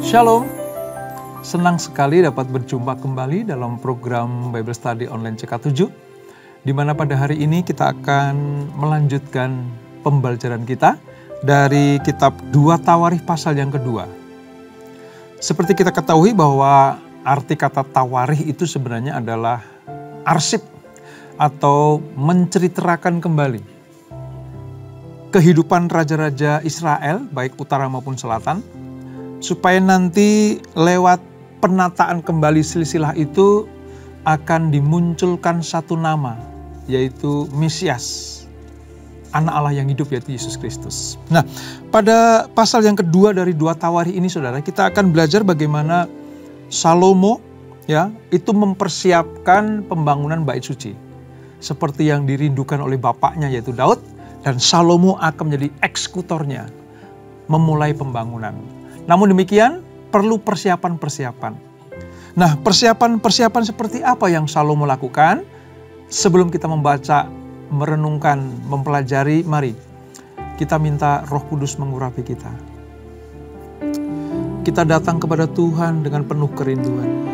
Shalom, senang sekali dapat berjumpa kembali dalam program Bible Study Online CK7, di mana pada hari ini kita akan melanjutkan pembelajaran kita dari kitab 2 Tawarikh pasal yang kedua. Seperti kita ketahui bahwa arti kata tawarikh itu sebenarnya adalah arsip atau menceritakan kembali kehidupan raja-raja Israel, baik utara maupun selatan, supaya nanti lewat penataan kembali silsilah itu akan dimunculkan satu nama, yaitu Mesias, anak Allah yang hidup, yaitu Yesus Kristus. Nah, pada pasal yang kedua dari 2 Tawarikh ini, saudara, kita akan belajar bagaimana Salomo itu mempersiapkan pembangunan bait suci, seperti yang dirindukan oleh bapaknya yaitu Daud, dan Salomo akan menjadi eksekutornya, memulai pembangunan. Namun demikian, perlu persiapan-persiapan. Nah, persiapan-persiapan seperti apa yang Salomo lakukan? Sebelum kita membaca, merenungkan, mempelajari, mari kita minta Roh Kudus mengurapi kita. Kita datang kepada Tuhan dengan penuh kerinduan.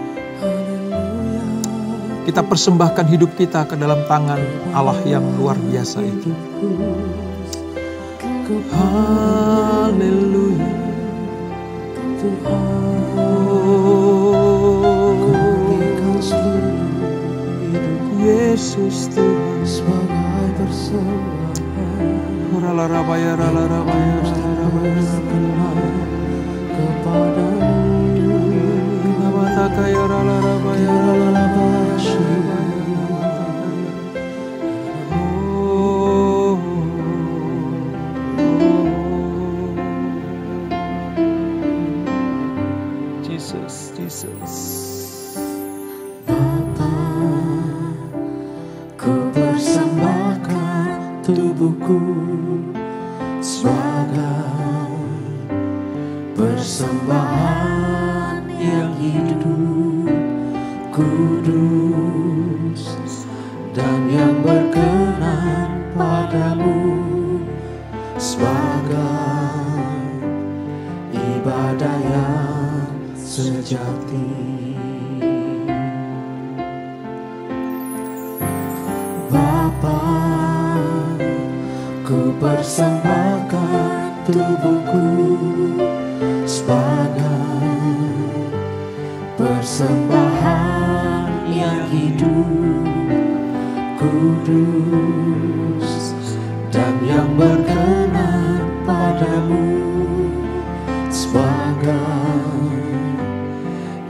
Kita persembahkan hidup kita ke dalam tangan Allah yang luar biasa itu. Haleluya. Yesus Tuhan sebagai persembahan. Rala-rabaya, rala-rabaya, rala-rabaya, kepadamu. Namataka ya rala-rabaya, rala-rabaya. Jesus. Bapa, ku persembahkan tubuhku sebagai persembahan yang hidup, kudus, dan yang berkenan padamu, sebagai ibadah yang sejati. Bapa, ku persembahkan tubuhku sebagai persembahan yang hidup, kudus, dan yang berkenan padamu, sebagai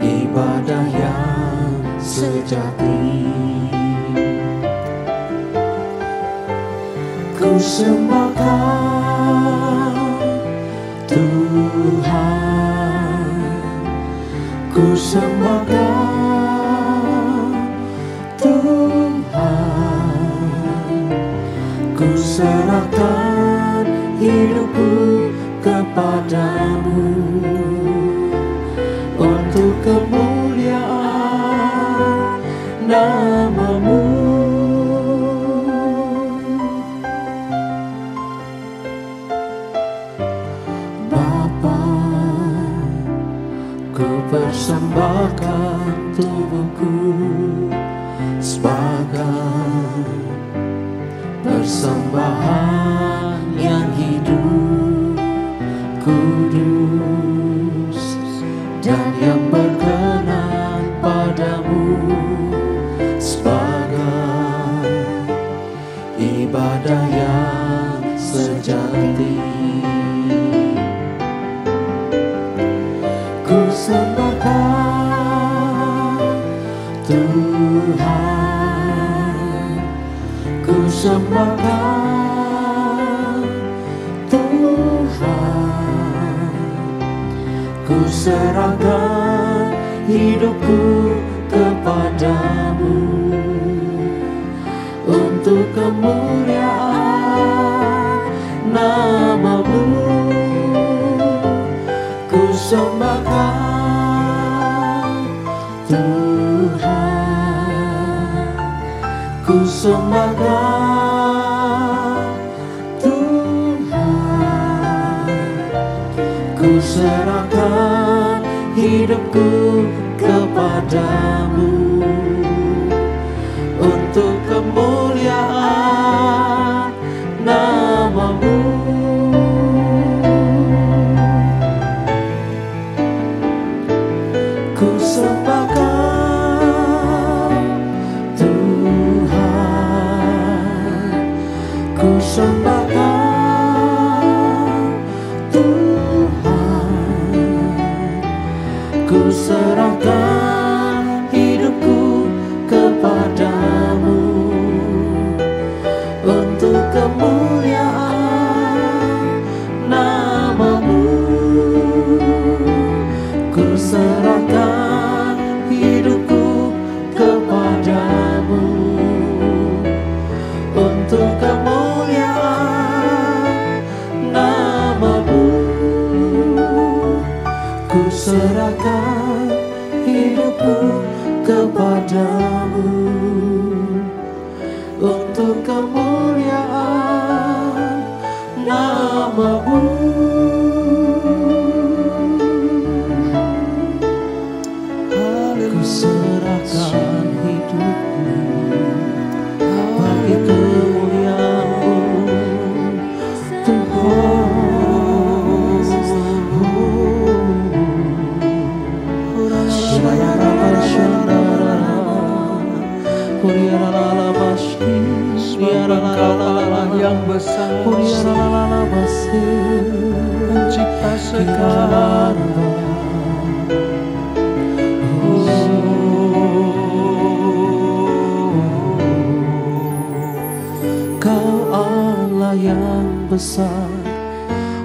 ibadah yang sejati. Ku sembahkan Tuhan, ku sembahkan Tuhan, ku serahkan hidupku kepadamu untuk kemuliaan nama-Mu. Bapa, ku persembahkan tubuhku sebagai persembahan yang hidup, kudus, dan yang berkenan padamu, sebagai ibadah yang sejati. Ku sembahkan Tuhan, ku sembahkan Tuhan, ku serahkan hidupku kepadamu untuk kemuliaan nama-Mu. Ku sembahkan Tuhan, ku sembahkan Tuhan, ku serahkan hidupku kepadamu, untuk kemuliaan nama-Mu. Ku sembah Kau Tuhan, ku sembah Kau Tuhan, ku serahkan hidupku kepadamu, untuk kemuliaan nama-Mu. Ku serahkan hidupku kepadamu, untuk kemuliaan nama-Mu. Ku serahkan hidupku kepadamu, untuk kemuliaan nama-Mu. Ku serahkan hidupku bagi kemuliaan-Mu, Tuhan. Engkau yang besar, pencipta segala. Kau Allah yang besar,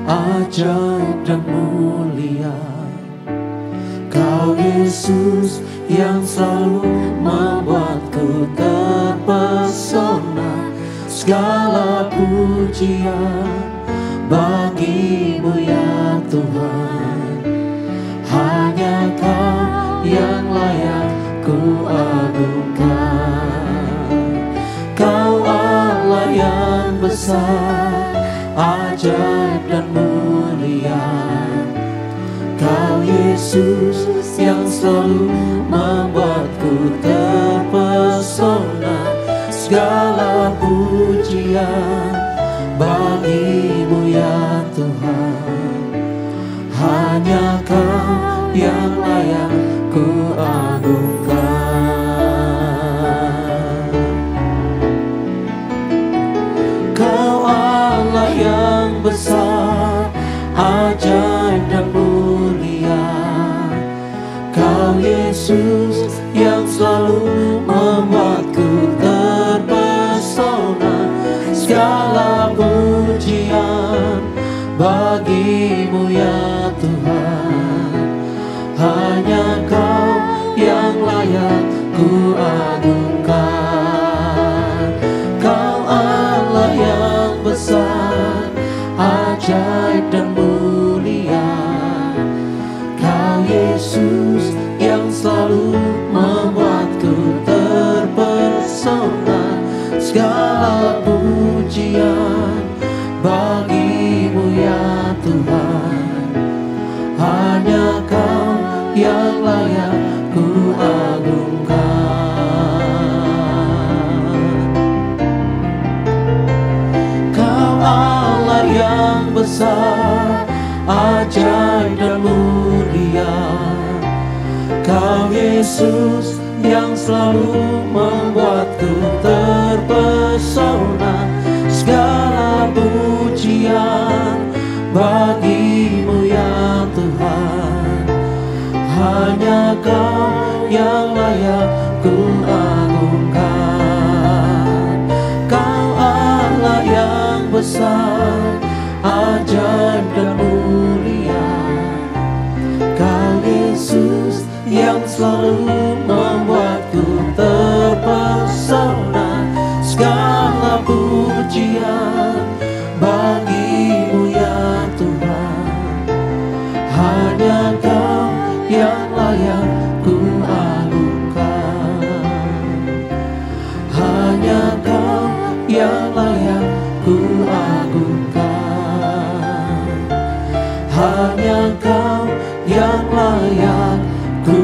ajaib dan mulia. Kau Yesus yang selalu membuatku terpesona. Segala pujian bagi-Mu ya Tuhan, hanya Kau yang layak ku agungkan. Kau Allah yang besar, ajaib dan mulia. Kau Yesus yang selalu membuatku terpesona. Segala pujian bagi-Mu ya Tuhan, hanya Kau yang layak ku agungkan. Kau Allah yang besar, ajaib dan mulia. Kau Yesus yang selalu membuatku terpesona. Segala pujian bagi-Mu ya Tuhan, hanya Kau yang layak ku agungkan. Kau Allah yang besar, ajaib dan mulia. Kau Yesus yang selalu membuatku terpesona. Segala pujian bagi-Mu ya Tuhan, hanya Kau yang layak ku agungkan. Kau Allah yang besar, ajaib dan mulia. Kau Yesus yang selalu membuatku terpesona. Segala pujian bagi-Mu ya Tuhan, hanya Kau yang layak ku agungkan. Kau Allah yang besar, ajaib dan mulia. Kau Yesus yang selalu membuatku terpesona. Segala pujian bagi-Mu ya Tuhan, hanya Kau yang layak ku agungkan. Hanya Kau yang layak ku agungkan. Hanya Kau yang layak ku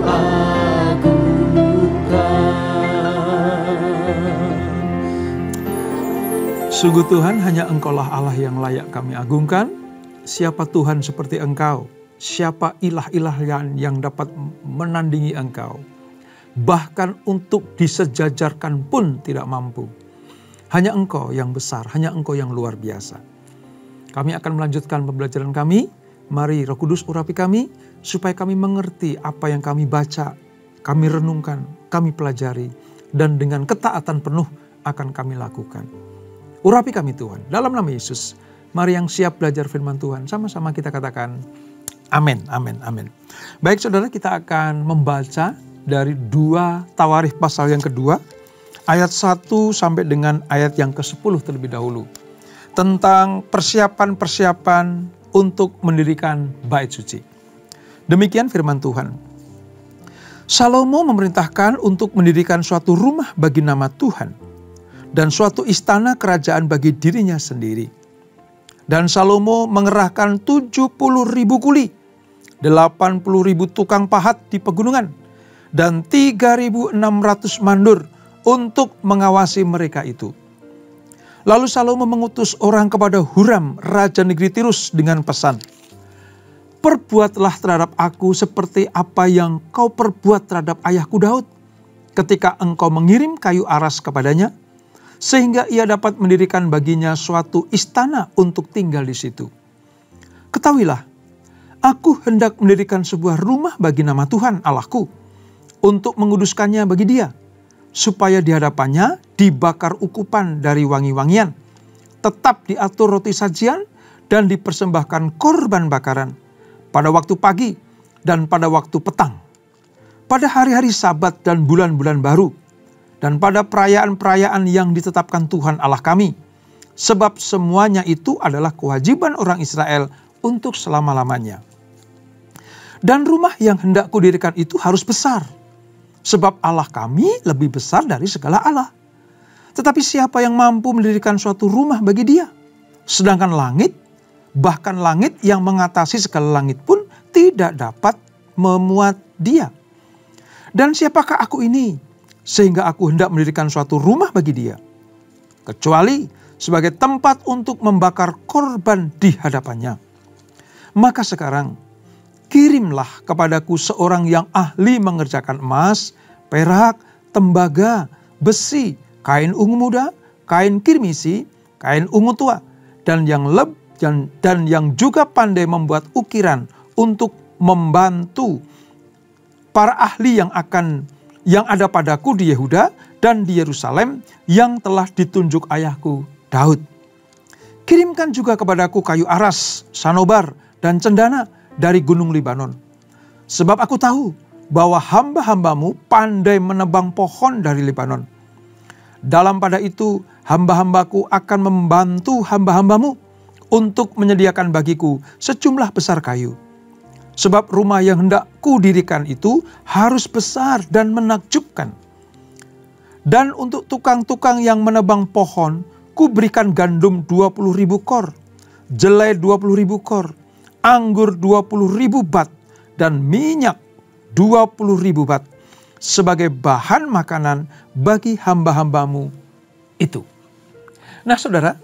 agungkan. Sungguh Tuhan, hanya Engkaulah Allah yang layak kami agungkan. Siapa Tuhan seperti Engkau? Siapa ilah-ilah yang dapat menandingi Engkau? Bahkan untuk disejajarkan pun tidak mampu. Hanya Engkau yang besar, hanya Engkau yang luar biasa. Kami akan melanjutkan pembelajaran kami. Mari Roh Kudus urapi kami, supaya kami mengerti apa yang kami baca, kami renungkan, kami pelajari, dan dengan ketaatan penuh akan kami lakukan. Urapi kami Tuhan, dalam nama Yesus. Mari yang siap belajar firman Tuhan, sama-sama kita katakan, amin, amin, amin. Baik saudara, kita akan membaca dari 2 Tawarikh pasal yang kedua, ayat 1 sampai dengan ayat yang ke-10 terlebih dahulu. Tentang persiapan-persiapan untuk mendirikan bait suci. Demikian firman Tuhan. Salomo memerintahkan untuk mendirikan suatu rumah bagi nama Tuhan dan suatu istana kerajaan bagi dirinya sendiri. Dan Salomo mengerahkan 70.000 kuli, 80.000 tukang pahat di pegunungan, dan 3.600 mandur untuk mengawasi mereka itu. Lalu Salomo mengutus orang kepada Huram, raja negeri Tirus dengan pesan, "Perbuatlah terhadap aku seperti apa yang kau perbuat terhadap ayahku Daud, ketika engkau mengirim kayu aras kepadanya, sehingga ia dapat mendirikan baginya suatu istana untuk tinggal di situ. Ketahuilah, aku hendak mendirikan sebuah rumah bagi nama Tuhan Allahku, untuk menguduskannya bagi dia, supaya di hadapannya dibakar ukupan dari wangi-wangian, tetap diatur roti sajian, dan dipersembahkan korban bakaran pada waktu pagi dan pada waktu petang, pada hari-hari Sabat dan bulan-bulan baru, dan pada perayaan-perayaan yang ditetapkan Tuhan Allah kami, sebab semuanya itu adalah kewajiban orang Israel untuk selama-lamanya. Dan rumah yang hendak kudirikan itu harus besar, sebab Allah kami lebih besar dari segala Allah. Tetapi siapa yang mampu mendirikan suatu rumah bagi dia? Sedangkan langit, bahkan langit yang mengatasi segala langit pun tidak dapat memuat dia. Dan siapakah aku ini, sehingga aku hendak mendirikan suatu rumah bagi dia, kecuali sebagai tempat untuk membakar korban di hadapannya? Maka sekarang, kirimlah kepadaku seorang yang ahli mengerjakan emas, perak, tembaga, besi, kain ungu muda, kain kirmisi, kain ungu tua, dan yang juga pandai membuat ukiran untuk membantu para ahli yang ada padaku di Yehuda dan di Yerusalem yang telah ditunjuk ayahku Daud. Kirimkan juga kepadaku kayu aras, sanobar, dan cendana dari gunung Libanon. Sebab aku tahu bahwa hamba-hambamu pandai menebang pohon dari Libanon. Dalam pada itu hamba-hambaku akan membantu hamba-hambamu untuk menyediakan bagiku sejumlah besar kayu. Sebab rumah yang hendak kudirikan itu harus besar dan menakjubkan. Dan untuk tukang-tukang yang menebang pohon, kuberikan gandum 20.000 kor, jelai 20.000 kor, anggur 20.000 bat, dan minyak 20.000 bat, sebagai bahan makanan bagi hamba-hambamu itu. Nah saudara,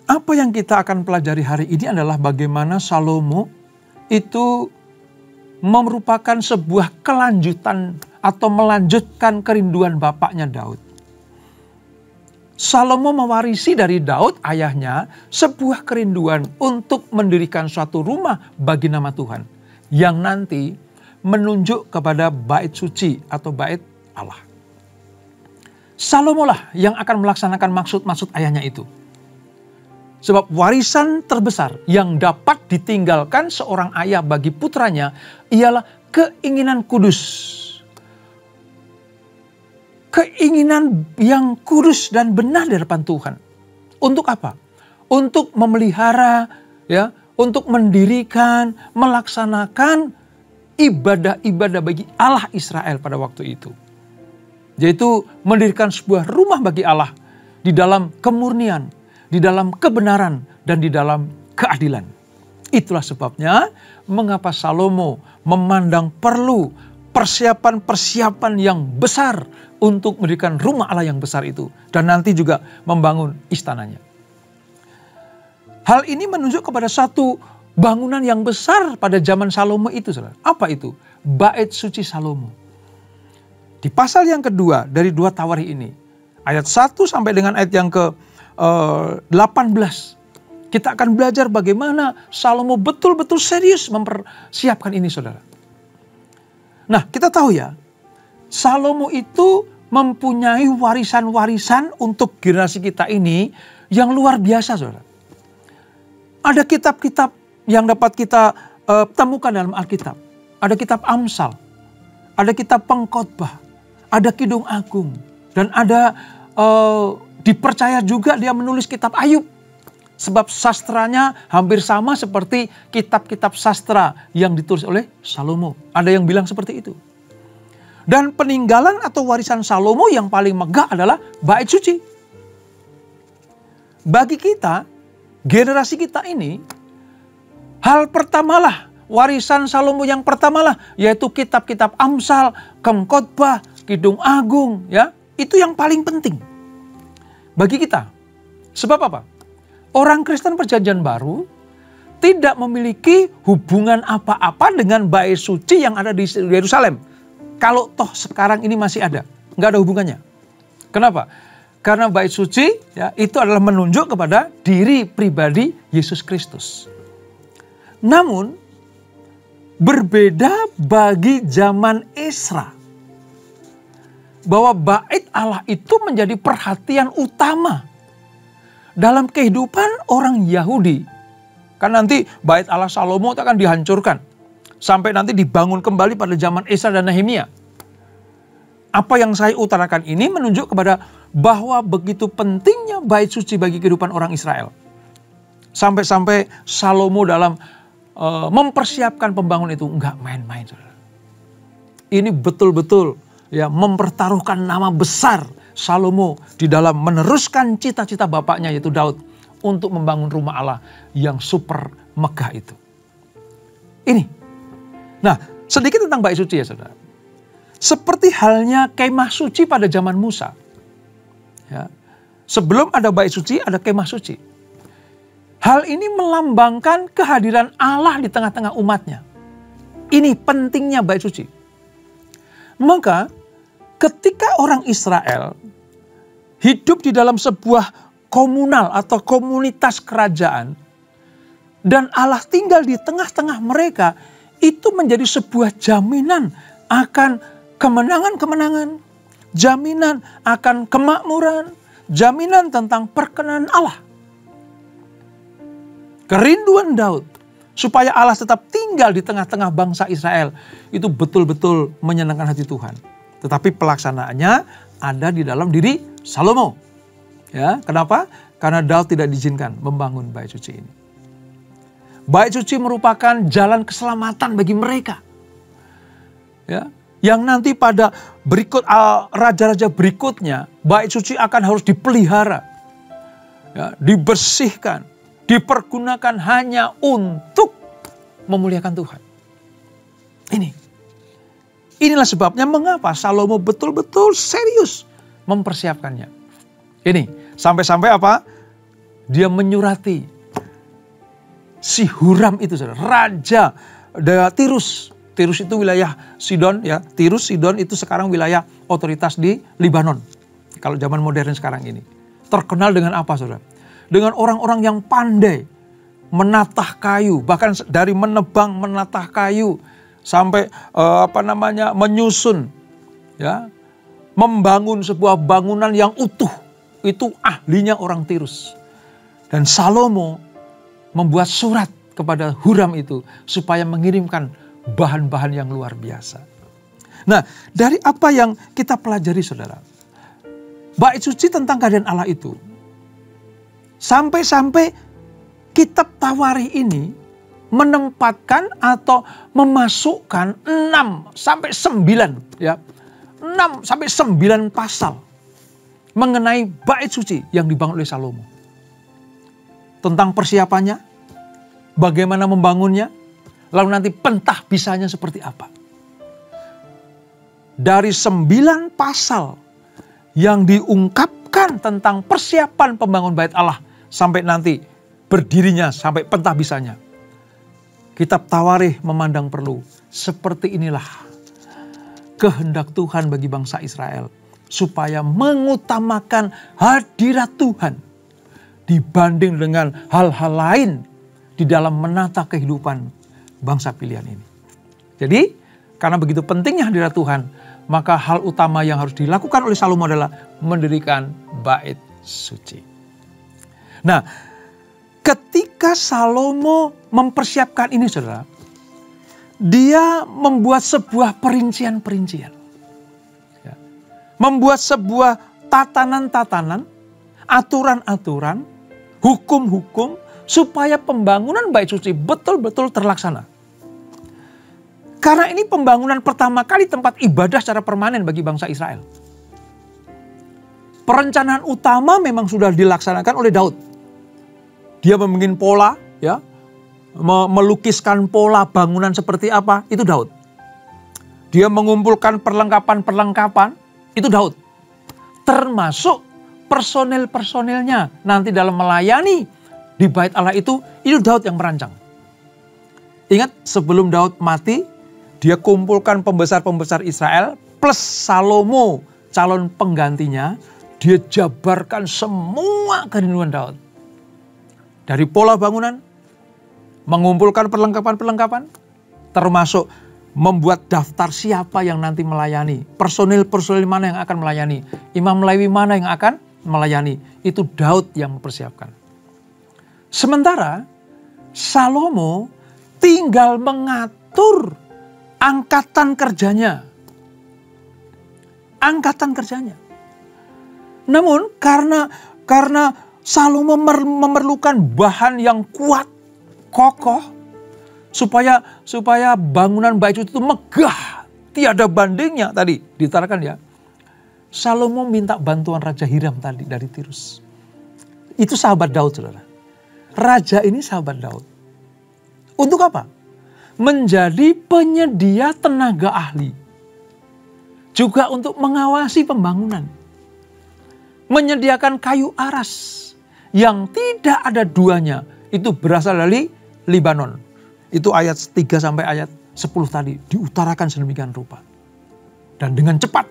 apa yang kita akan pelajari hari ini adalah bagaimana Salomo itu merupakan sebuah kelanjutan atau melanjutkan kerinduan bapaknya Daud. Salomo mewarisi dari Daud ayahnya sebuah kerinduan untuk mendirikan suatu rumah bagi nama Tuhan yang nanti menunjuk kepada bait suci atau bait Allah. Salomo lah yang akan melaksanakan maksud-maksud ayahnya itu. Sebab warisan terbesar yang dapat ditinggalkan seorang ayah bagi putranya ialah keinginan kudus. Keinginan yang kudus dan benar di hadapan Tuhan. Untuk apa? Untuk memelihara, ya, untuk mendirikan, melaksanakan ibadah-ibadah bagi Allah Israel pada waktu itu. Yaitu mendirikan sebuah rumah bagi Allah di dalam kemurnian, di dalam kebenaran, dan di dalam keadilan. Itulah sebabnya mengapa Salomo memandang perlu persiapan-persiapan yang besar untuk mendirikan rumah Allah yang besar itu. Dan nanti juga membangun istananya. Hal ini menunjuk kepada satu bangunan yang besar pada zaman Salomo itu, saudara. Apa itu? Bait suci Salomo. Di pasal yang kedua dari 2 Tawarikh ini, ayat 1 sampai dengan ayat yang ke-18, kita akan belajar bagaimana Salomo betul-betul serius mempersiapkan ini, saudara. Nah, kita tahu ya, Salomo itu mempunyai warisan-warisan untuk generasi kita ini yang luar biasa, saudara. Ada kitab-kitab yang dapat kita temukan dalam Alkitab. Ada kitab Amsal, ada kitab Pengkhotbah, ada Kidung Agung, dan ada dipercaya juga dia menulis kitab Ayub. Sebab sastranya hampir sama seperti kitab-kitab sastra yang ditulis oleh Salomo. Ada yang bilang seperti itu. Dan peninggalan atau warisan Salomo yang paling megah adalah bait suci. Bagi kita, generasi kita ini, hal pertamalah, warisan Salomo yang pertamalah, yaitu kitab-kitab Amsal, Pengkhotbah, Kidung Agung, ya, itu yang paling penting bagi kita. Sebab apa? Orang Kristen Perjanjian Baru tidak memiliki hubungan apa-apa dengan bait suci yang ada di Yerusalem. Kalau toh sekarang ini masih ada, nggak ada hubungannya. Kenapa? Karena bait suci ya, itu adalah menunjuk kepada diri pribadi Yesus Kristus. Namun berbeda bagi zaman Esra, bahwa bait Allah itu menjadi perhatian utama dalam kehidupan orang Yahudi. Kan nanti bait Allah Salomo itu akan dihancurkan. Sampai nanti dibangun kembali pada zaman Esra dan Nehemia. Apa yang saya utarakan ini menunjuk kepada bahwa begitu pentingnya bait suci bagi kehidupan orang Israel. Sampai-sampai Salomo dalam mempersiapkan pembangunan itu enggak main-main, saudara. Ini betul-betul ya mempertaruhkan nama besar Salomo di dalam meneruskan cita-cita bapaknya yaitu Daud untuk membangun rumah Allah yang super megah itu. Ini. Nah, sedikit tentang bait suci ya, saudara. Seperti halnya kemah suci pada zaman Musa. Ya. Sebelum ada bait suci, ada kemah suci. Hal ini melambangkan kehadiran Allah di tengah-tengah umatnya. Ini pentingnya bait suci. Maka ketika orang Israel hidup di dalam sebuah komunal atau komunitas kerajaan dan Allah tinggal di tengah-tengah mereka, itu menjadi sebuah jaminan akan kemenangan-kemenangan, jaminan akan kemakmuran, jaminan tentang perkenan Allah. Kerinduan Daud supaya Allah tetap tinggal di tengah-tengah bangsa Israel itu betul-betul menyenangkan hati Tuhan. Tetapi pelaksanaannya ada di dalam diri Salomo. Ya, kenapa? Karena Daud tidak diizinkan membangun bait suci ini. Bait suci merupakan jalan keselamatan bagi mereka. Ya, yang nanti pada raja-raja berikutnya, bait suci akan harus dipelihara. Ya, dibersihkan, dipergunakan hanya untuk memuliakan Tuhan. Inilah sebabnya mengapa Salomo betul-betul serius mempersiapkannya. Ini, sampai-sampai apa? Dia menyurati si Huram itu, saudara, raja Tirus. Tirus itu wilayah Sidon, ya. Tirus, Sidon itu sekarang wilayah otoritas di Libanon. Kalau zaman modern sekarang ini. Terkenal dengan apa, saudara? Dengan orang-orang yang pandai menatah kayu, bahkan dari menebang, menatah kayu, sampai menyusun, ya, membangun sebuah bangunan yang utuh. Itu ahlinya orang Tirus. Dan Salomo membuat surat kepada Huram itu supaya mengirimkan bahan-bahan yang luar biasa. Nah, dari apa yang kita pelajari, saudara, bait suci tentang kehadiran Allah itu, sampai-sampai kitab Tawarikh ini menempatkan atau memasukkan 6 sampai 9, ya, 6 sampai 9 pasal mengenai bait suci yang dibangun oleh Salomo. Tentang persiapannya, bagaimana membangunnya, lalu nanti pentahbisannya seperti apa. Dari 9 pasal yang diungkapkan tentang persiapan pembangun bait Allah sampai nanti berdirinya, sampai pentahbisannya. Kitab Tawarikh memandang perlu, seperti inilah kehendak Tuhan bagi bangsa Israel, supaya mengutamakan hadirat Tuhan dibanding dengan hal-hal lain di dalam menata kehidupan bangsa pilihan ini. Jadi, karena begitu pentingnya hadirat Tuhan, maka hal utama yang harus dilakukan oleh Salomo adalah mendirikan bait suci. Nah, ketika Salomo mempersiapkan ini, saudara, dia membuat sebuah perincian-perincian. Ya. Membuat sebuah tatanan-tatanan, aturan-aturan, hukum-hukum, supaya pembangunan bait suci betul-betul terlaksana. Karena ini pembangunan pertama kali tempat ibadah secara permanen bagi bangsa Israel. Perencanaan utama memang sudah dilaksanakan oleh Daud. Dia membuat pola, ya, melukiskan pola bangunan seperti apa, itu Daud. Dia mengumpulkan perlengkapan-perlengkapan, itu Daud. Termasuk personil-personilnya nanti dalam melayani di bait Allah itu Daud yang merancang. Ingat, sebelum Daud mati, dia kumpulkan pembesar-pembesar Israel plus Salomo, calon penggantinya. Dia jabarkan semua kerinduan Daud. Dari pola bangunan, mengumpulkan perlengkapan-perlengkapan, termasuk membuat daftar siapa yang nanti melayani. Personil-personil mana yang akan melayani. Imam Lewi mana yang akan melayani. Itu Daud yang mempersiapkan. Sementara Salomo tinggal mengatur angkatan kerjanya. Angkatan kerjanya. Namun karena Salomo memerlukan bahan yang kuat, kokoh, supaya bangunan bait suci itu megah, tiada bandingnya tadi diutarakan ya. Salomo minta bantuan Raja Hiram tadi dari Tirus. Itu sahabat Daud, saudara. Raja ini sahabat Daud. Untuk apa? Menjadi penyedia tenaga ahli. Juga untuk mengawasi pembangunan. Menyediakan kayu aras yang tidak ada duanya. Itu berasal dari Libanon. Itu ayat 3 sampai ayat 10 tadi diutarakan sedemikian rupa. Dan dengan cepat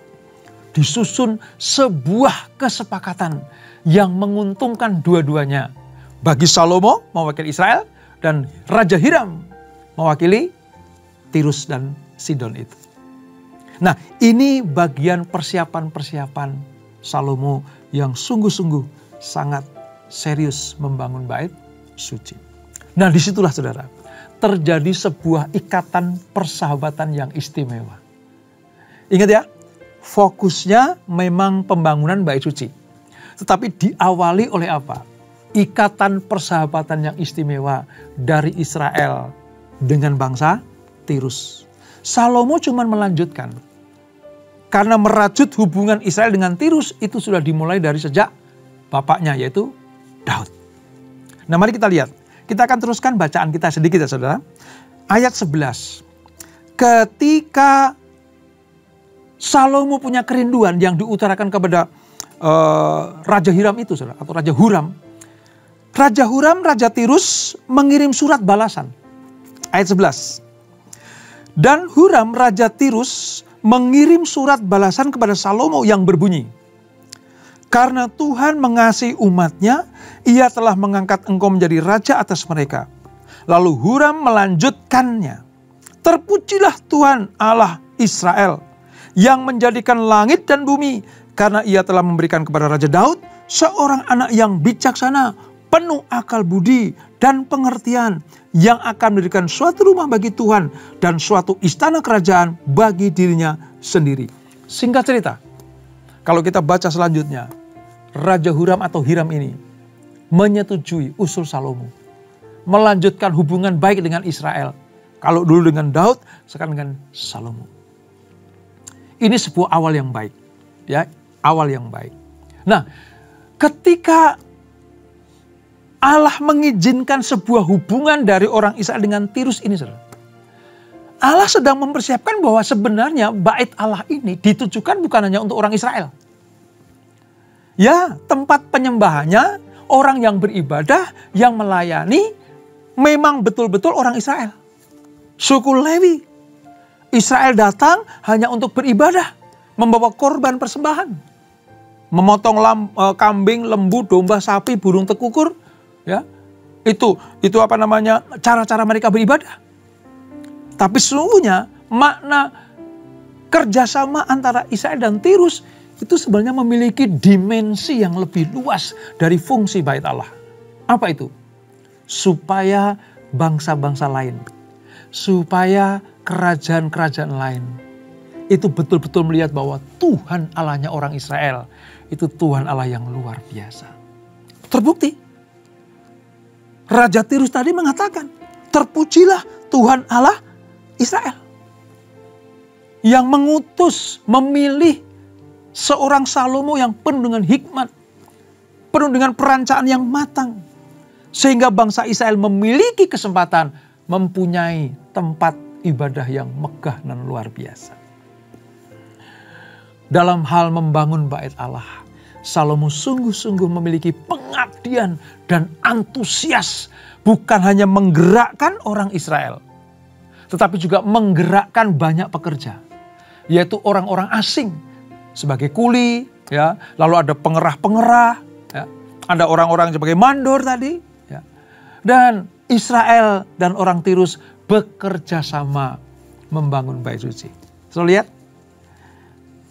disusun sebuah kesepakatan yang menguntungkan dua-duanya. Bagi Salomo mewakili Israel dan Raja Hiram mewakili Tirus dan Sidon itu. Nah, ini bagian persiapan-persiapan Salomo yang sungguh-sungguh sangat serius membangun bait suci. Nah, disitulah saudara, terjadi sebuah ikatan persahabatan yang istimewa. Ingat ya, fokusnya memang pembangunan bait suci. Tetapi diawali oleh apa? Ikatan persahabatan yang istimewa dari Israel dengan bangsa Tirus. Salomo cuma melanjutkan. Karena merajut hubungan Israel dengan Tirus itu sudah dimulai dari sejak bapaknya yaitu Daud. Nah, mari kita lihat. Kita akan teruskan bacaan kita sedikit ya saudara. Ayat 11. Ketika Salomo punya kerinduan yang diutarakan kepada Raja Hiram itu saudara, atau Raja Huram. Raja Huram, Raja Tirus mengirim surat balasan. Ayat 11. Dan Huram, Raja Tirus mengirim surat balasan kepada Salomo yang berbunyi. Karena Tuhan mengasihi umatnya, ia telah mengangkat engkau menjadi raja atas mereka. Lalu Huram melanjutkannya. Terpujilah Tuhan Allah Israel yang menjadikan langit dan bumi, karena ia telah memberikan kepada Raja Daud seorang anak yang bijaksana, penuh akal budi dan pengertian, yang akan mendirikan suatu rumah bagi Tuhan dan suatu istana kerajaan bagi dirinya sendiri. Singkat cerita, kalau kita baca selanjutnya, Raja Huram atau Hiram ini menyetujui usul Salomo, melanjutkan hubungan baik dengan Israel. Kalau dulu dengan Daud, sekarang dengan Salomo. Ini sebuah awal yang baik, ya, awal yang baik. Nah, ketika Allah mengizinkan sebuah hubungan dari orang Israel dengan Tirus ini, saudara. Allah sedang mempersiapkan bahwa sebenarnya bait Allah ini ditujukan bukan hanya untuk orang Israel. Ya, tempat penyembahannya, orang yang beribadah, yang melayani, memang betul-betul orang Israel. Suku Lewi. Israel datang hanya untuk beribadah, membawa korban persembahan. Memotong kambing, lembu, domba, sapi, burung tekukur. Ya, itu cara-cara mereka beribadah. Tapi sesungguhnya makna kerjasama antara Israel dan Tirus itu sebenarnya memiliki dimensi yang lebih luas dari fungsi bait Allah. Apa itu? Supaya bangsa-bangsa lain, supaya kerajaan-kerajaan lain itu betul-betul melihat bahwa Tuhan Allahnya orang Israel itu Tuhan Allah yang luar biasa. Terbukti. Raja Tirus tadi mengatakan, terpujilah Tuhan Allah Israel. Yang mengutus, memilih seorang Salomo yang penuh dengan hikmat. Penuh dengan perencanaan yang matang. Sehingga bangsa Israel memiliki kesempatan mempunyai tempat ibadah yang megah dan luar biasa. Dalam hal membangun bait Allah, Salomo sungguh-sungguh memiliki pengabdian dan antusias. Bukan hanya menggerakkan orang Israel, tetapi juga menggerakkan banyak pekerja. Yaitu orang-orang asing sebagai kuli, ya. Lalu ada pengerah-pengerah, ya. Ada orang-orang sebagai mandor tadi. Ya. Dan Israel dan orang Tirus bekerja sama membangun bait suci. So, lihat,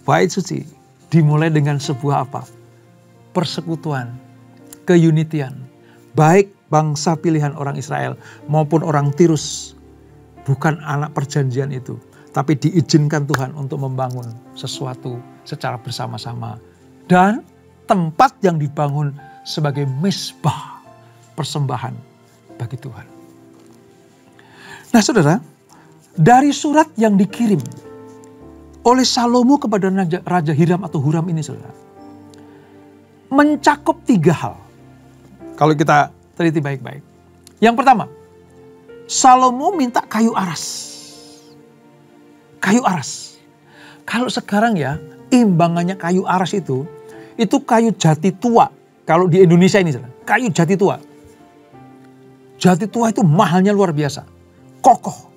bait suci dimulai dengan sebuah apa? Persekutuan, keunitian, baik bangsa pilihan orang Israel maupun orang Tirus, bukan anak perjanjian itu, tapi diizinkan Tuhan untuk membangun sesuatu secara bersama-sama. Dan tempat yang dibangun sebagai mezbah persembahan bagi Tuhan. Nah, saudara, dari surat yang dikirim oleh Salomo kepada Raja Hiram atau Huram ini, saudara, mencakup 3 hal. Kalau kita teliti baik-baik. Yang pertama, Salomo minta kayu aras. Kayu aras. Kalau sekarang ya, imbangannya kayu aras itu kayu jati tua. Kalau di Indonesia ini, kayu jati tua. Jati tua itu mahalnya luar biasa. Kokoh.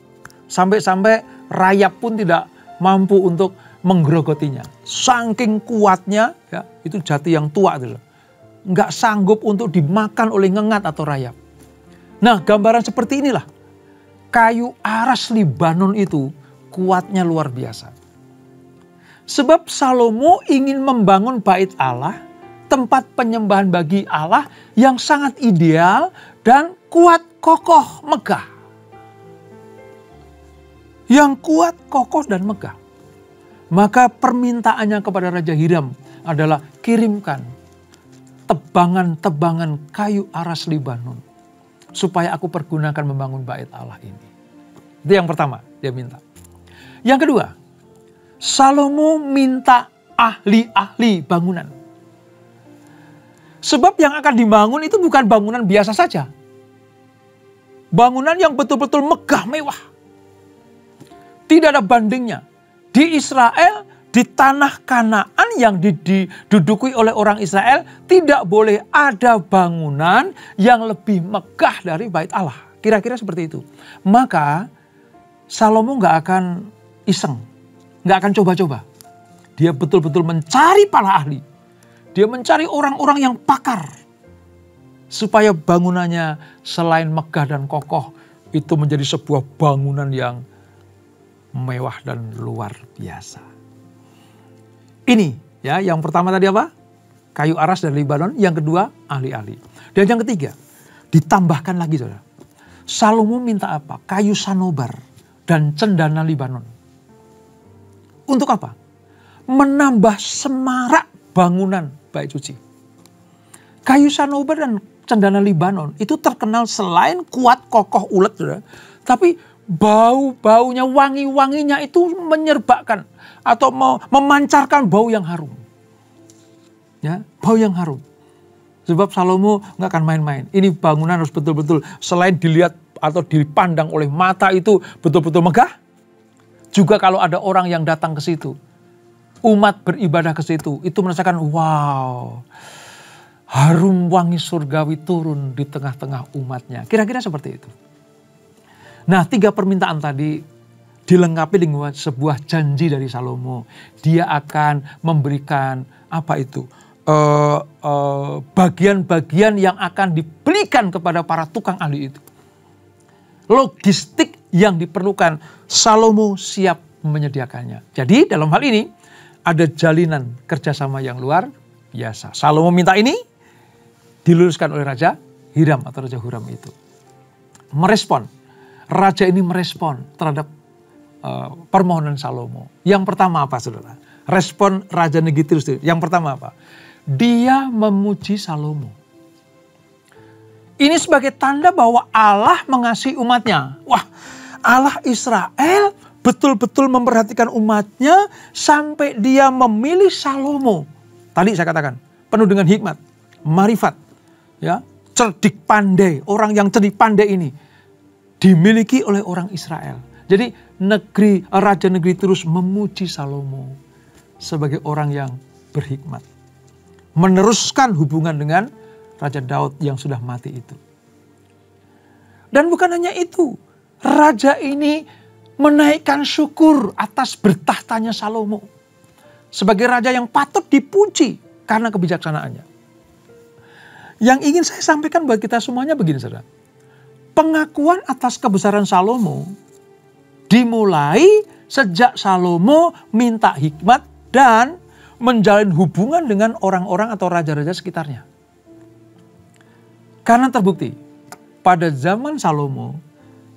Sampai-sampai rayap pun tidak mampu untuk menggerogotinya. Saking kuatnya, ya, itu jati yang tua itu. Nggak sanggup untuk dimakan oleh ngengat atau rayap. Nah, gambaran seperti inilah. Kayu aras Libanon itu kuatnya luar biasa. Sebab Salomo ingin membangun bait Allah, tempat penyembahan bagi Allah yang sangat ideal dan kuat, kokoh, megah. Yang kuat, kokoh, dan megah. Maka permintaannya kepada Raja Hiram adalah kirimkan tebangan-tebangan kayu aras Libanon supaya aku pergunakan membangun bait Allah ini. Itu yang pertama dia minta. Yang kedua, Salomo minta ahli-ahli bangunan. Sebab yang akan dibangun itu bukan bangunan biasa saja. Bangunan yang betul-betul megah, mewah. Tidak ada bandingnya. Di Israel, di tanah Kanaan yang diduduki oleh orang Israel, tidak boleh ada bangunan yang lebih megah dari bait Allah. Kira-kira seperti itu. Maka Salomo gak akan iseng, gak akan coba-coba. Dia betul-betul mencari para ahli. Dia mencari orang-orang yang pakar. Supaya bangunannya selain megah dan kokoh, itu menjadi sebuah bangunan yang mewah dan luar biasa. Ini ya, yang pertama tadi apa? Kayu aras dari Libanon. Yang kedua, ahli-ahli. Dan yang ketiga, ditambahkan lagi, saudara. Salomo minta apa? Kayu sanobar dan cendana Libanon. Untuk apa? Menambah semarak bangunan bait suci. Kayu sanobar dan cendana Libanon itu terkenal selain kuat, kokoh, ulet, saudara, tapi bau-baunya, wangi-wanginya itu menyerbakkan atau memancarkan bau yang harum. Ya, bau yang harum. Sebab Salomo nggak akan main-main. Ini bangunan harus betul-betul selain dilihat atau dipandang oleh mata itu betul-betul megah. Juga kalau ada orang yang datang ke situ, umat beribadah ke situ, itu merasakan wow, harum wangi surgawi turun di tengah-tengah umatnya. Kira-kira seperti itu. Nah, 3 permintaan tadi dilengkapi dengan sebuah janji dari Salomo. Dia akan memberikan apa itu? Bagian-bagian yang akan diberikan kepada para tukang ahli itu. Logistik yang diperlukan, Salomo siap menyediakannya. Jadi dalam hal ini ada jalinan kerjasama yang luar biasa. Salomo minta ini, diluruskan oleh Raja Hiram atau Raja Huram itu. Merespon. Raja ini merespon terhadap permohonan Salomo. Yang pertama apa, saudara? Respon Raja Negeri Tirus. Yang pertama apa? Dia memuji Salomo. Ini sebagai tanda bahwa Allah mengasihi umatnya. Wah, Allah Israel betul-betul memperhatikan umatnya sampai dia memilih Salomo. Tadi saya katakan, penuh dengan hikmat, marifat, ya, cerdik pandai. Orang yang cerdik pandai ini dimiliki oleh orang Israel. Jadi Raja Negeri Tirus memuji Salomo sebagai orang yang berhikmat. Meneruskan hubungan dengan Raja Daud yang sudah mati itu. Dan bukan hanya itu. Raja ini menaikkan syukur atas bertahtanya Salomo. Sebagai raja yang patut dipuji karena kebijaksanaannya. Yang ingin saya sampaikan buat kita semuanya begini, saudara. Pengakuan atas kebesaran Salomo dimulai sejak Salomo minta hikmat dan menjalin hubungan dengan orang-orang atau raja-raja sekitarnya. Karena terbukti, pada zaman Salomo,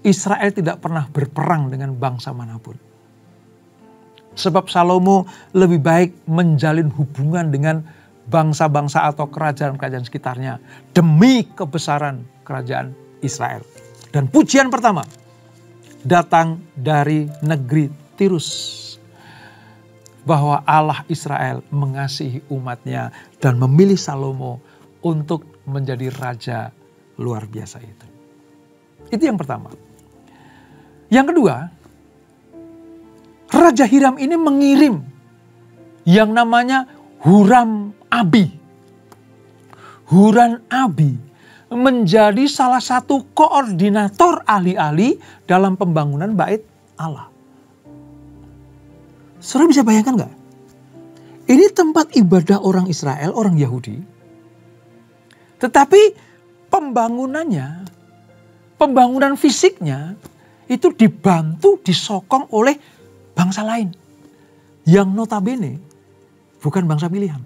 Israel tidak pernah berperang dengan bangsa manapun. Sebab Salomo lebih baik menjalin hubungan dengan bangsa-bangsa atau kerajaan-kerajaan sekitarnya demi kebesaran kerajaan Israel. Dan pujian pertama datang dari negeri Tirus. Bahwa Allah Israel mengasihi umatnya dan memilih Salomo untuk menjadi raja luar biasa itu. Itu yang pertama. Yang kedua, Raja Hiram ini mengirim yang namanya Huram Abi. Huram Abi menjadi salah satu koordinator ahli-ahli dalam pembangunan bait Allah. Saudara bisa bayangkan nggak? Ini tempat ibadah orang Israel, orang Yahudi. Tetapi pembangunan fisiknya itu dibantu, disokong oleh bangsa lain. Yang notabene bukan bangsa pilihan.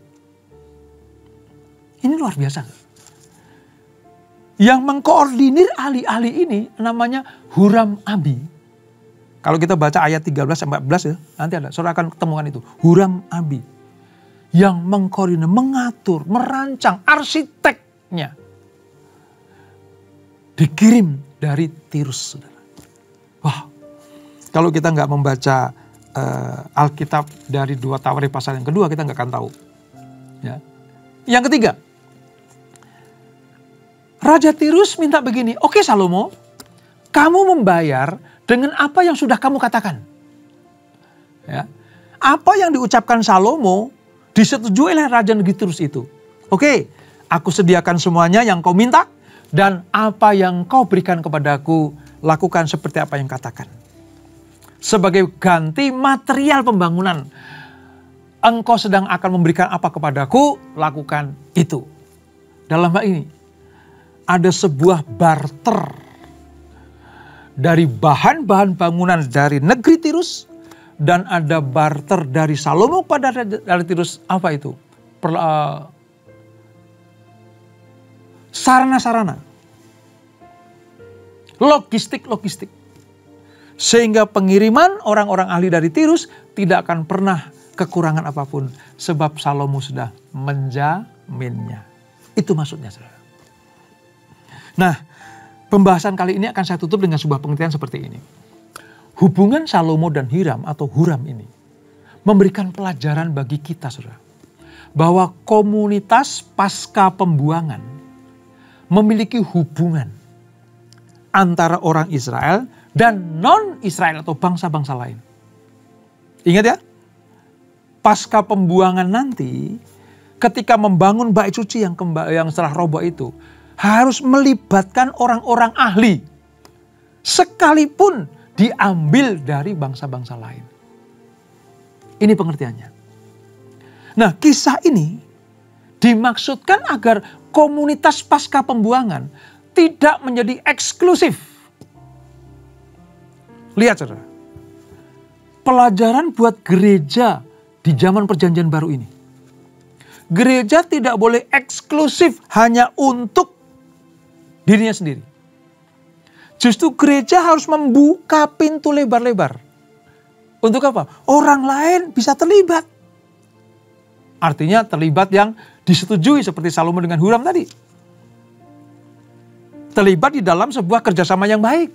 Ini luar biasa. Yang mengkoordinir ahli-ahli ini namanya Huram Abi. Kalau kita baca ayat 13-14 ya, nanti ada, saudara akan ketemukan itu. Huram Abi. Yang mengkoordinir, mengatur, merancang, arsiteknya. Dikirim dari Tirus, saudara. Wah, kalau kita nggak membaca Alkitab dari 2 Tawarikh pasal yang kedua, kita nggak akan tahu. Ya. Yang ketiga, Raja Tirus minta begini, oke Salomo, kamu membayar dengan apa yang sudah kamu katakan. Ya. Apa yang diucapkan Salomo disetujui oleh Raja Negeri Tirus itu. Oke, aku sediakan semuanya yang kau minta. Dan apa yang kau berikan kepadaku, lakukan seperti apa yang katakan. Sebagai ganti material pembangunan. Engkau sedang akan memberikan apa kepadaku, lakukan itu. Dalam hal ini, ada sebuah barter. Dari bahan-bahan bangunan dari negeri Tirus. Dan ada barter dari Salomo pada dari Tirus. Apa itu? Sarana-sarana. Logistik. Sehingga pengiriman orang-orang ahli dari Tirus tidak akan pernah kekurangan apapun. Sebab Salomo sudah menjaminnya. Itu maksudnya, saudara. Nah, pembahasan kali ini akan saya tutup dengan sebuah pengertian seperti ini. Hubungan Salomo dan Hiram atau Huram ini memberikan pelajaran bagi kita, saudara. bahwa komunitas pasca pembuangan memiliki hubungan antara orang Israel dan non-Israel atau bangsa-bangsa lain. Ingat ya, pasca pembuangan nanti ketika membangun bait suci yang setelah roboh itu harus melibatkan orang-orang ahli sekalipun diambil dari bangsa-bangsa lain. Ini pengertiannya. Nah, kisah ini dimaksudkan agar komunitas pasca pembuangan tidak menjadi eksklusif. Lihat saudara, pelajaran buat gereja di zaman perjanjian baru ini. Gereja tidak boleh eksklusif hanya untuk dirinya sendiri. Justru gereja harus membuka pintu lebar-lebar. Untuk apa? Orang lain bisa terlibat. Artinya terlibat yang disetujui seperti Salomo dengan Huram tadi. Terlibat di dalam sebuah kerjasama yang baik.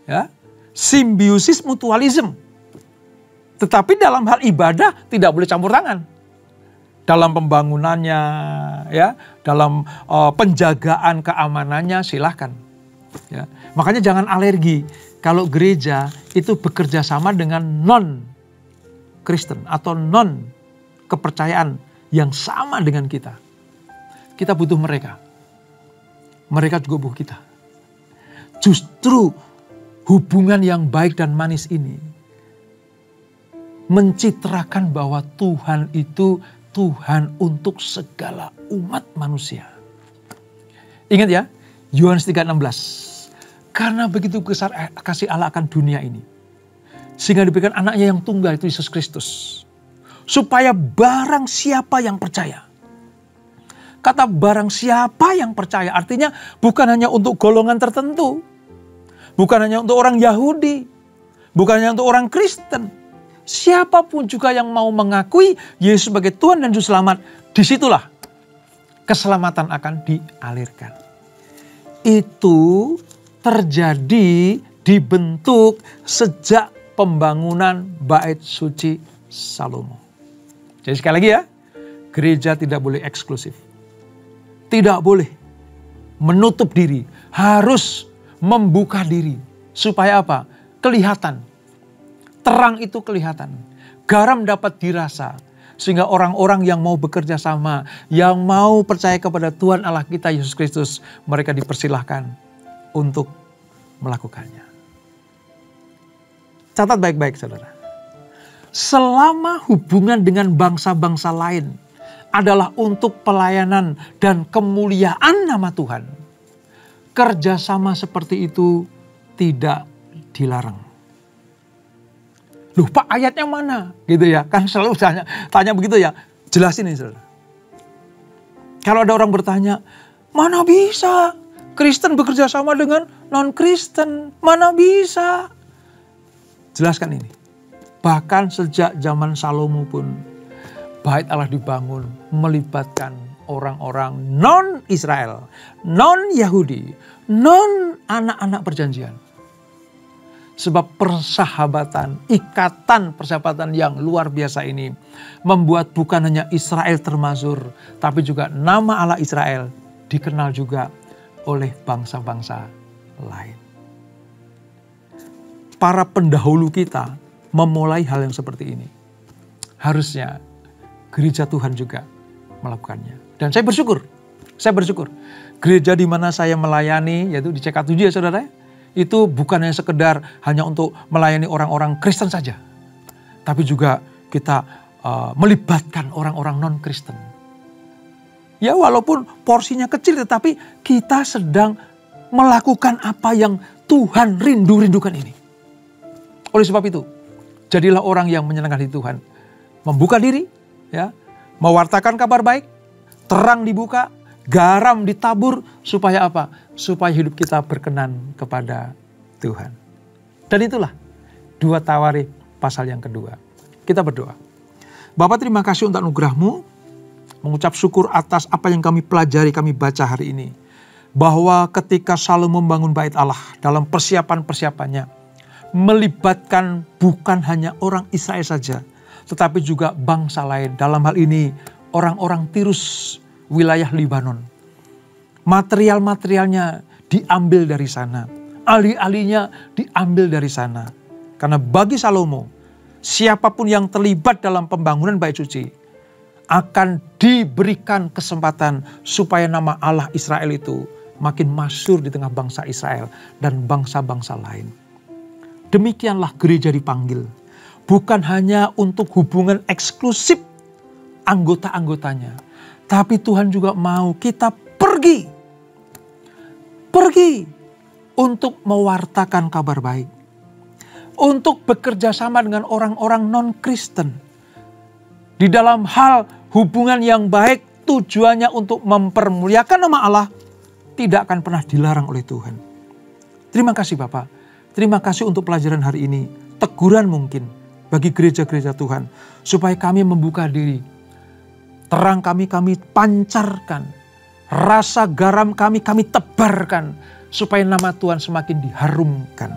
Ya, simbiosis mutualism. Tetapi dalam hal ibadah tidak boleh campur tangan. Dalam pembangunannya, ya, dalam penjagaan keamanannya silahkan. Ya. Makanya jangan alergi kalau gereja itu bekerja sama dengan non-Kristen atau non-kepercayaan yang sama dengan kita. Kita butuh mereka. Mereka juga butuh kita. Justru hubungan yang baik dan manis ini mencitrakan bahwa Tuhan itu Tuhan untuk segala umat manusia. Ingat ya, Yohanes 3:16. Karena begitu besar kasih Allah akan dunia ini, sehingga diberikan anaknya yang tunggal itu Yesus Kristus, supaya barang siapa yang percaya. Kata barang siapa yang percaya artinya bukan hanya untuk golongan tertentu, bukan hanya untuk orang Yahudi, bukan hanya untuk orang Kristen. Siapapun juga yang mau mengakui Yesus sebagai Tuhan dan Juru Selamat, disitulah keselamatan akan dialirkan. Itu terjadi, dibentuk sejak pembangunan bait suci Salomo. Jadi sekali lagi ya, gereja tidak boleh eksklusif. Tidak boleh menutup diri, harus membuka diri. Supaya apa? Kelihatan. Terang itu kelihatan. Garam dapat dirasa. Sehingga orang-orang yang mau bekerja sama, yang mau percaya kepada Tuhan Allah kita Yesus Kristus, mereka dipersilahkan untuk melakukannya. Catat baik-baik saudara. Selama hubungan dengan bangsa-bangsa lain adalah untuk pelayanan dan kemuliaan nama Tuhan, kerjasama seperti itu tidak dilarang. Loh Pak, ayatnya mana? Gitu ya, kan selalu tanya begitu ya. Jelasin ini saudara. Kalau ada orang bertanya, mana bisa Kristen bekerja sama dengan non-Kristen? Mana bisa? Jelaskan ini. Bahkan sejak zaman Salomo pun bait Allah dibangun melibatkan orang-orang non-Israel, non-Yahudi, non-anak-anak perjanjian. Sebab persahabatan, ikatan persahabatan yang luar biasa ini membuat bukan hanya Israel termazur, tapi juga nama Allah Israel dikenal juga oleh bangsa-bangsa lain. Para pendahulu kita memulai hal yang seperti ini. Harusnya gereja Tuhan juga melakukannya. Dan saya bersyukur. Gereja di mana saya melayani, yaitu di CK7 ya saudara, itu bukan hanya sekedar hanya untuk melayani orang-orang Kristen saja. Tapi juga kita melibatkan orang-orang non-Kristen. Ya walaupun porsinya kecil tetapi kita sedang melakukan apa yang Tuhan rindu-rindukan ini. Oleh sebab itu, jadilah orang yang menyenangkan hati Tuhan. Membuka diri, ya, mewartakan kabar baik, terang dibuka, garam ditabur, supaya apa? Supaya hidup kita berkenan kepada Tuhan. Dan itulah 2 Tawarikh pasal yang kedua. Kita berdoa. Bapa, terima kasih untuk anugerah-Mu, mengucap syukur atas apa yang kami pelajari, kami baca hari ini. Bahwa ketika Salomo membangun bait Allah dalam persiapan-persiapannya, melibatkan bukan hanya orang Israel saja, tetapi juga bangsa lain. Dalam hal ini orang-orang Tirus, wilayah Libanon. Material-materialnya diambil dari sana. Ahli-ahlinya diambil dari sana. Karena bagi Salomo, siapapun yang terlibat dalam pembangunan bait suci akan diberikan kesempatan supaya nama Allah Israel itu makin masyhur di tengah bangsa Israel dan bangsa-bangsa lain. Demikianlah gereja dipanggil. Bukan hanya untuk hubungan eksklusif anggota-anggotanya. Tapi Tuhan juga mau kita pergi untuk mewartakan kabar baik. Untuk bekerja sama dengan orang-orang non-Kristen. Di dalam hal hubungan yang baik, tujuannya untuk mempermuliakan nama Allah, tidak akan pernah dilarang oleh Tuhan. Terima kasih Bapak. Terima kasih untuk pelajaran hari ini. Teguran mungkin bagi gereja-gereja Tuhan. Supaya kami membuka diri. Terang kami pancarkan. Rasa garam kami tebarkan. Supaya nama Tuhan semakin diharumkan.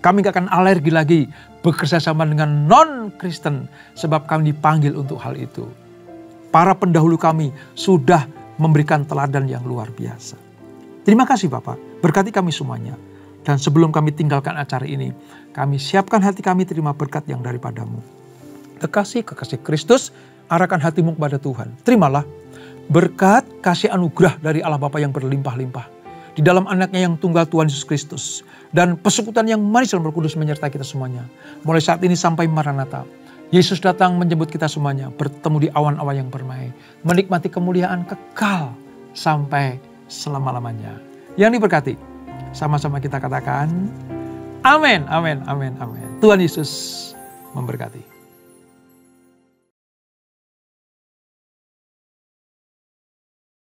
Kami gak akan alergi lagi bekerja sama dengan non-Kristen. Sebab kami dipanggil untuk hal itu. Para pendahulu kami sudah memberikan teladan yang luar biasa. Terima kasih Bapak. Berkati kami semuanya. Dan sebelum kami tinggalkan acara ini, kami siapkan hati kami terima berkat yang daripadamu. Kekasih Kristus, arahkan hatimu kepada Tuhan. Terimalah berkat kasih anugerah dari Allah Bapa yang berlimpah-limpah. Di dalam anaknya yang tunggal Tuhan Yesus Kristus. Dan persekutuan yang manis dalam Roh Kudus menyertai kita semuanya. Mulai saat ini sampai Maranatha. Yesus datang menjemput kita semuanya. Bertemu di awan-awan yang permai. Menikmati kemuliaan kekal sampai selama-lamanya. Yang diberkati. Sama-sama kita katakan, amin, amin, amin, amin. Tuhan Yesus memberkati.